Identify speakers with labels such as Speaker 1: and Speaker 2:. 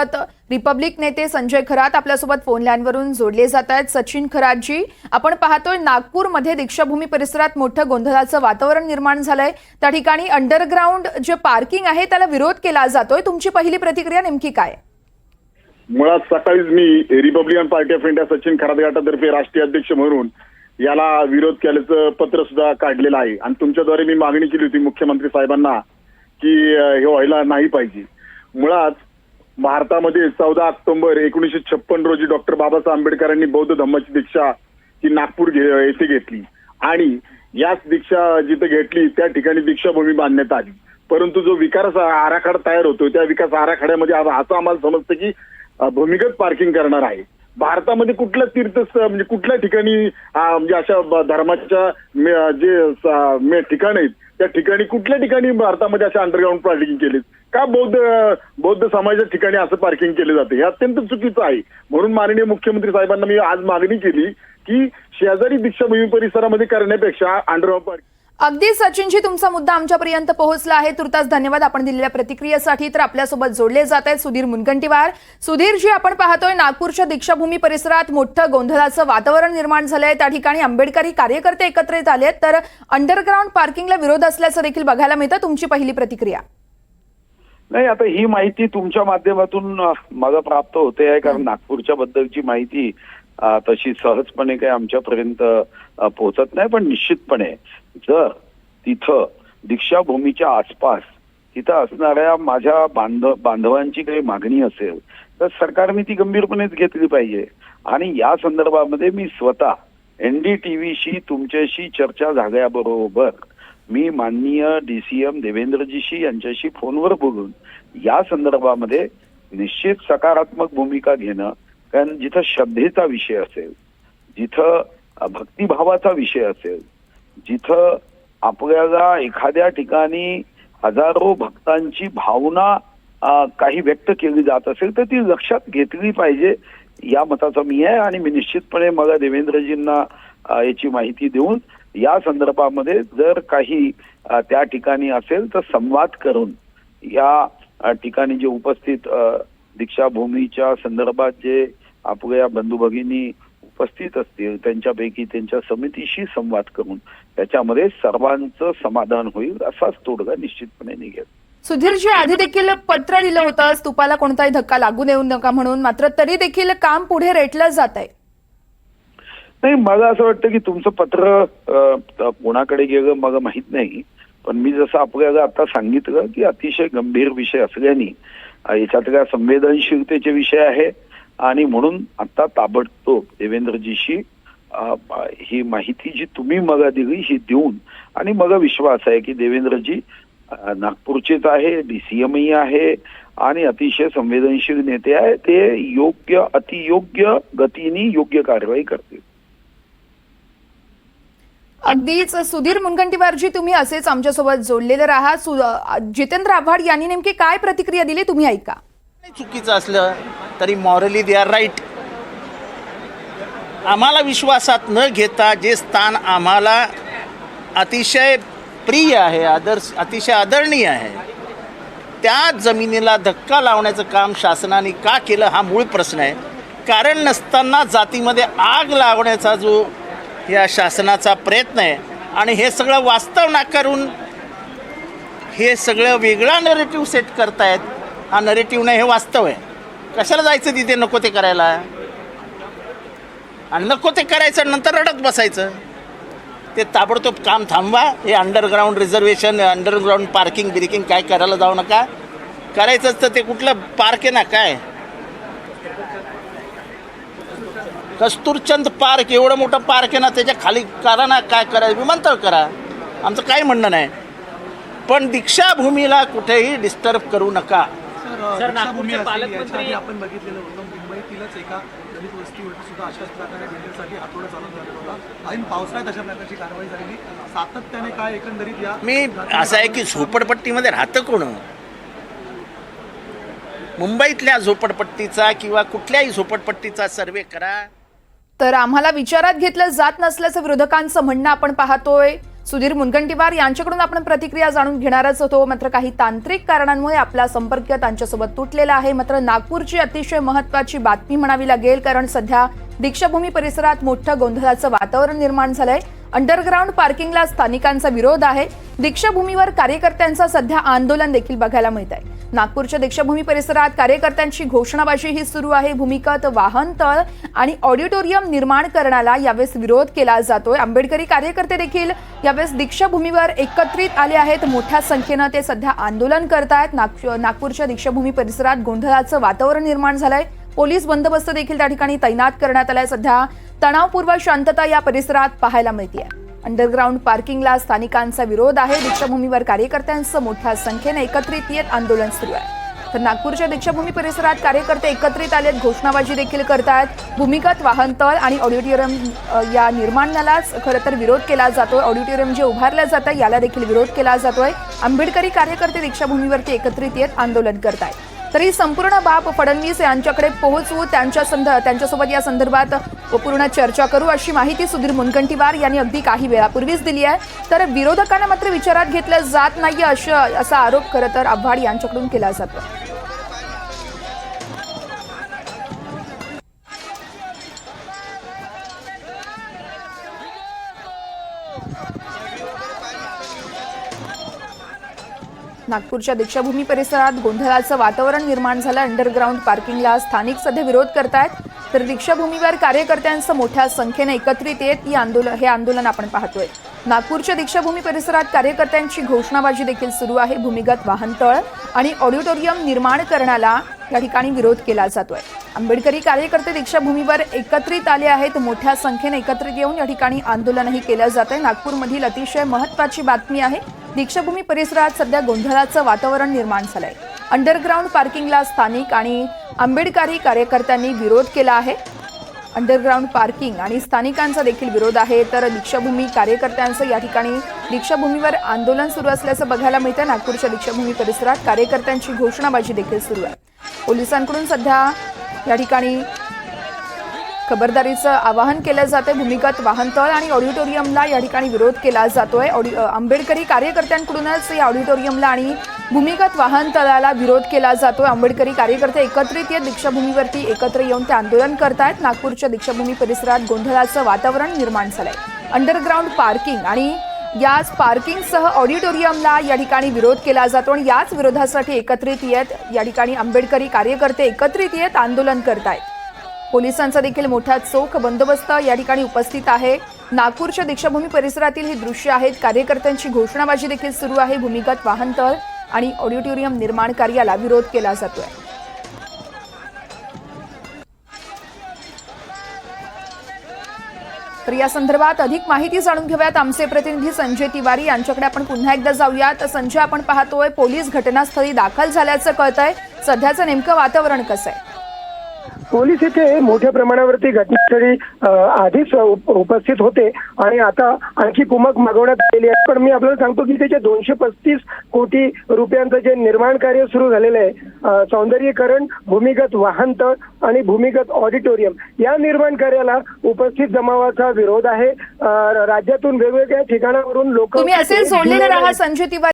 Speaker 1: आपल्यासोबत रिपब्लिक नेते संजय खरात आपल्यासोबत फोन लाईनवरून जोडले जात आहेत। सचिन खरातजी, आपण पाहतोय नागपूरमध्ये दीक्षाभूमी परिसरात मोठं गोंधळाचं वातावरण निर्माण झालंय। त्या ठिकाणी अंडरग्राउंड जे पार्किंग आहे त्याला विरोध केला जातोय। तुमची पहिली प्रतिक्रिया नेमकी काय?
Speaker 2: मुळात सकाळीच मी Republican party of India Sachin Kharat गटातर्फे राष्ट्रीय अध्यक्ष म्हणून याला विरोध केल्याचं पत्र सुद्धा काढलेलं आहे आणि तुमच्याद्वारे मी मागणी केली होती मुख्यमंत्री साहेबांना की हे व्हायला नाही पाहिजे। मुळात भारतामध्ये 14 ऑक्टोबर 1956 रोजी डॉक्टर बाबासाहेब आंबेडकरांनी बौद्ध धम्माची दीक्षा ही नागपूर येथे घेतली आणि याच दीक्षा जिथे घेतली त्या ठिकाणी दीक्षाभूमी बांधण्यात आली। परंतु जो विकास आराखडा तयार होतो त्या विकास आराखड्यामध्ये असं आम्हाला समजतं की भूमिगत पार्किंग करणार आहे। भारतामध्ये कुठलं तीर्थ म्हणजे कुठल्या ठिकाणी म्हणजे अशा धर्माच्या जे ठिकाण आहेत त्या ठिकाणी कुठल्या ठिकाणी भारतामध्ये अशा अंडरग्राउंड पार्किंग केली का? बौद्ध समाजाच्या ठिकाणी असं पार्किंग केले जाते हे अत्यंत चुकीचं आहे। म्हणून माननीय मुख्यमंत्री साहेबांना मी आज मागणी केली की शेजारी दीक्षाभूमी परिसरामध्ये करण्यापेक्षा अंडरग्राउंड पार्किंग।
Speaker 1: अगदी सचिनजी, तुमचा मुद्दा आमच्यापर्यंत पोहोचला आहे। तुर्तास धन्यवाद आपण दिलेल्या प्रतिक्रियेसाठी। तर आपल्यासोबत जोडले जात आहेत सुधीर मुनगंटीवार। सुधीरजी, आपण पाहतोय नागपूरच्या दीक्षाभूमी परिसरात मोठं गोंधळाचं वातावरण निर्माण झालंय। त्या ठिकाणी आंबेडकरी कार्यकर्ते एकत्रित आलेत, तर अंडरग्राउंड पार्किंगला विरोध असल्याचं देखील बघायला मिळतं। तुमची पहिली प्रतिक्रिया?
Speaker 3: नाही, आता ही माहिती तुमच्या माध्यमातून मला प्राप्त होते आहे, कारण नागपूरच्या बद्दलची माहिती तशी सहजपणे काही आमच्यापर्यंत पोहोचत नाही। पण निश्चितपणे जर तिथं दीक्षाभूमीच्या आसपास तिथं असणाऱ्या माझ्या बांधवांची काही मागणी असेल तर सरकारने ती गंभीरपणेच घेतली पाहिजे। आणि या संदर्भामध्ये मी स्वतः NDTVशी तुमच्याशी चर्चा झाल्याबरोबर मी माननीय DCM देवेंद्रजीशी यांच्याशी फोनवर बोलून या संदर्भामध्ये निश्चित सकारात्मक भूमिका घेणं, कारण जिथं श्रद्धेचा विषय असेल, जिथं भक्तिभावाचा विषय असेल, जिथं आपल्याला एखाद्या ठिकाणी हजारो भक्तांची भावना काही व्यक्त केली जात असेल तर ती लक्षात घेतली पाहिजे या मताचा मी आहे। आणि मी निश्चितपणे मला देवेंद्रजींना याची माहिती देऊन या संदर्भामध्ये जर काही त्या ठिकाणी असेल तर संवाद करून या ठिकाणी जे उपस्थित दीक्षाभूमीच्या संदर्भात जे आपल्या बंधू भगिनी उपस्थित असतील त्यांच्यापैकी त्यांच्या समितीशी संवाद करून त्याच्यामध्ये सर्वांचं समाधान होईल असाच तोडगा निश्चितपणे निघेल।
Speaker 1: सुधीरजी, आधी देखील पत्र दिलं होतं स्तूपाला कोणताही धक्का लागू देऊ नका म्हणून, मात्र तरी देखील काम पुढे रेटलं जात आहे।
Speaker 3: नाही, मला असं वाटतं की तुमचं पत्र कोणाकडे गेलं मला माहित नाही, पण मी जसं आपल्याला आता सांगितलं की अतिशय गंभीर विषय असल्याने याच्यातल्या संवेदनशीलतेचे विषय आहे आणि म्हणून आता ताबडतोब देवेंद्रजीशी ही माहिती जी तुम्ही मला दिली ही देऊन, आणि मला विश्वास आहे की देवेंद्रजी नागपूरचेच आहे, DCMही आहे आणि अतिशय संवेदनशील नेते आहे, ते योग्य अतियोग्य गतीने योग्य कारवाई करतील।
Speaker 1: अगदीच सुधीर मुनगंटीवारजी, तुम्ही असेच आमच्यासोबत जोडलेले राहा। जितेंद्र आव्हाड यांनी नेमकी काय प्रतिक्रिया दिली तुम्ही ऐका।
Speaker 4: चुकीचं असलं तरी मॉरली दे आर राईट। आम्हाला विश्वासात न घेता जे स्थान आम्हाला अतिशय प्रिय आहे, अतिशय आदरणीय आहे, त्या जमिनीला धक्का लावण्याचं काम शासनाने का केलं हा मूळ प्रश्न आहे। कारण नसताना जातीमध्ये आग लावण्याचा जो या शासनाचा प्रयत्न आहे आणि हे सगळं वास्तव नाकारून हे सगळं वेगळा नरेटिव्ह सेट करतायत। हा नरेटिव्ह नाही, हे वास्तव आहे। कशाला जायचं तिथे नको ते करायला, आणि नको ते करायचं नंतर रडत बसायचं। ते ताबडतोब काम थांबवा। हे अंडरग्राउंड रिझर्वेशन, अंडरग्राउंड पार्किंग बिर्किंग काय करायला जाऊ नका। करायचंच तर ते कुठलं पार्क आहे ना, काय कस्तुरचंद पार्क एवढं मोठं पार्क आहे ना, त्याच्या खाली करा ना, काय करायचं विमानतळ करा, आमचं काही म्हणणं नाही, पण दीक्षाभूमीला कुठेही डिस्टर्ब करू नका।
Speaker 5: सर, नागपूरचे पालकमंत्री आपण बघितलेलं होतं, मुंबईतीलच एका दलित वस्तीवरती सुद्धा अशाच प्रकारे बिल्डरसाठी आठवडा चालू झाला होता आणि पावसाळ्यात अशा प्रकारची कारवाई झालेली सातत्याने काय एकंदरीत या
Speaker 4: मी असं आहे की झोपडपट्टीमध्ये राहतं कोण? मुंबईतल्या झोपडपट्टीचा किंवा कुठल्याही झोपडपट्टीचा सर्वे करा।
Speaker 1: तर आम्हाला विचारात घेतलं जात नसल्याचं विरोधकांचं म्हणणं आपण पाहतोय। सुधीर मुनगंटीवार यांच्याकडून आपण प्रतिक्रिया जाणून घेणारच होतो, मात्र काही तांत्रिक कारणांमुळे आपला संपर्क त्यांच्यासोबत तुटलेला आहे. मात्र नागपूरची अतिशय महत्त्वाची बातमी म्हणावी लागेल, कारण सध्या दीक्षाभूमी परिसरात मोठं गोंधळाचं वातावरण निर्माण झालंय. अंडरग्राऊंड पार्किंगला स्थानिकांचा विरोध आहे. दीक्षाभूमीवर कार्यकर्त्यांचं सध्या आंदोलन देखील बघायला मिळत आहे. नागपूरच्या दीक्षाभूमी परिसरात कार्यकर्त्यांची घोषणाबाजी ही सुरू आहे. भूमिगत वाहनतळ आणि ऑडिटोरियम निर्माण करण्याला यावेळेस विरोध केला जातोय. आंबेडकरी कार्यकर्ते देखील यावेळेस दीक्षाभूमीवर एकत्रित आले आहेत. मोठ्या संख्येनं ते सध्या आंदोलन करतायत. नागपूरच्या दीक्षाभूमी परिसरात गोंधळाचं वातावरण निर्माण झालंय. पोलीस बंदोबस्त देखील त्या ठिकाणी तैनात करण्यात आलाय. सध्या तणावपूर्व शांतता या परिसरात पाहायला मिळते. अंडरग्राऊंड पार्किंगला स्थानिकांचा विरोध आहे. दीक्षाभूमीवर कार्यकर्त्यांचं मोठ्या संख्येने एकत्रित येत आंदोलन सुरू आहे. तर नागपूरच्या दीक्षाभूमी परिसरात कार्यकर्ते एकत्रित आलेत, घोषणाबाजी देखील करतायत. भूमिगत वाहनतळ आणि ऑडिटोरियम या निर्माणालाच खरं तर विरोध केला जातोय. ऑडिटोरियम जे उभारलं जातं याला देखील विरोध केला जातोय. आंबेडकरी कार्यकर्ते दीक्षाभूमीवरती एकत्रित येत आंदोलन करतायत. तरी संपूर्ण बाब फडणवीस यांच्याकडे पोहोचवू, त्यांच्यासोबत या संदर्भात पूर्ण चर्चा करू अशी माहिती सुधीर मुनगंटीवार यांनी अगदी काही वेळापूर्वीच दिली आहे. तर विरोधकांना मात्र विचारात घेतलं जात नाहीये असा आरोप खरं तर आव्हाड यांच्याकडून केला जातो. नागपूरच्या दीक्षाभूमी परिसरात गोंधळाचं वातावरण निर्माण झालं. अंडरग्राऊंड पार्किंगला स्थानिक सध्या विरोध करतायत. तर दीक्षाभूमीवर कार्यकर्त्यांचं मोठ्या संख्येने एकत्रित येत हे आंदोलन आपण पाहतोय. नागपूरच्या दीक्षाभूमी परिसरात कार्यकर्त्यांची घोषणाबाजी देखील सुरू आहे. भूमिगत वाहनतळ आणि ऑडिटोरियम निर्माण करण्याला या ठिकाणी विरोध केला जातोय. आंबेडकरी कार्यकर्ते दीक्षाभूमीवर एकत्रित आले आहेत. मोठ्या संख्येने एकत्रित येऊन या ठिकाणी आंदोलनही केलं जात आहे. नागपूरमधील अतिशय महत्त्वाची बातमी आहे. दीक्षाभूमी परिसरात सध्या गोंधळाचं वातावरण निर्माण झालंय. अंडरग्राऊंड पार्किंगला स्थानिक आणि आंबेडकरी कार्यकर्त्यांनी विरोध केला आहे. अंडरग्राऊंड पार्किंग आणि स्थानिकांचा देखील विरोध आहे. तर दीक्षाभूमी कार्यकर्त्यांचं या ठिकाणी दीक्षाभूमीवर आंदोलन सुरू असल्याचं बघायला मिळतं. नागपूरच्या दीक्षाभूमी परिसरात कार्यकर्त्यांची घोषणाबाजी देखील सुरू आहे. पोलिसांकडून सध्या या ठिकाणी खबरदारीचं आवाहन केलं जाते. भूमिगत वाहनतळ आणि ऑडिटोरियमला या ठिकाणी विरोध केला जातोय. आंबेडकरी कार्यकर्त्यांकडूनच या ऑडिटोरियमला आणि भूमिगत वाहनतळाला विरोध केला जातोय. आंबेडकरी कार्यकर्ते एकत्रित येत दीक्षाभूमीवरती एकत्र येऊन ते आंदोलन करतायत. नागपूरच्या दीक्षाभूमी परिसरात गोंधळाचं वातावरण निर्माण झालंय. अंडरग्राऊंड पार्किंग आणि याच पार्किंगसह ऑडिटोरियमला या ठिकाणी विरोध केला जातो आणि याच विरोधासाठी एकत्रित येत या ठिकाणी आंबेडकरी कार्यकर्ते एकत्रित येत आंदोलन करतायत. पोलिसांचा देखील मोठा चोख बंदोबस्त या ठिकाणी उपस्थित आहे. नागपूरच्या दीक्षाभूमी परिसरातील ही दृश्य आहेत. कार्यकर्त्यांची घोषणाबाजी देखील सुरू आहे. भूमिगत वाहनतळ आणि ऑडिटोरियम निर्माण कार्याला विरोध केला जातोय. तर या संदर्भात अधिक माहिती जाणून घेऊयात. आमचे प्रतिनिधी संजय तिवारी यांच्याकडे आपण पुन्हा एकदा जाऊयात. संजय, आपण पाहतोय पोलीस घटनास्थळी दाखल झाल्याचं कळतंय. सध्याचं नेमकं वातावरण कसं आहे?
Speaker 6: पोलीस इथे मोठ्या प्रमाणावरती घटनास्थळी आधीच उपस्थित होते आणि आता आणखी कुमक मागवण्यात आलेली आहे. पण मी आपल्याला सांगतो की त्याचे 235 कोटी रुपयांचं जे निर्माण कार्य सुरू झालेलं आहे, सौंदर्यीकरण, भूमिगत वाहनतळ आणि भूमिगत ऑडिटोरियम या निर्माण कार्याला उपस्थित जमावाचा विरोध आहे. राज्यातून वेगवेगळ्या ठिकाणावरून लोक
Speaker 1: तुम्ही असेच जोडलेले राहा संजय तिवारी.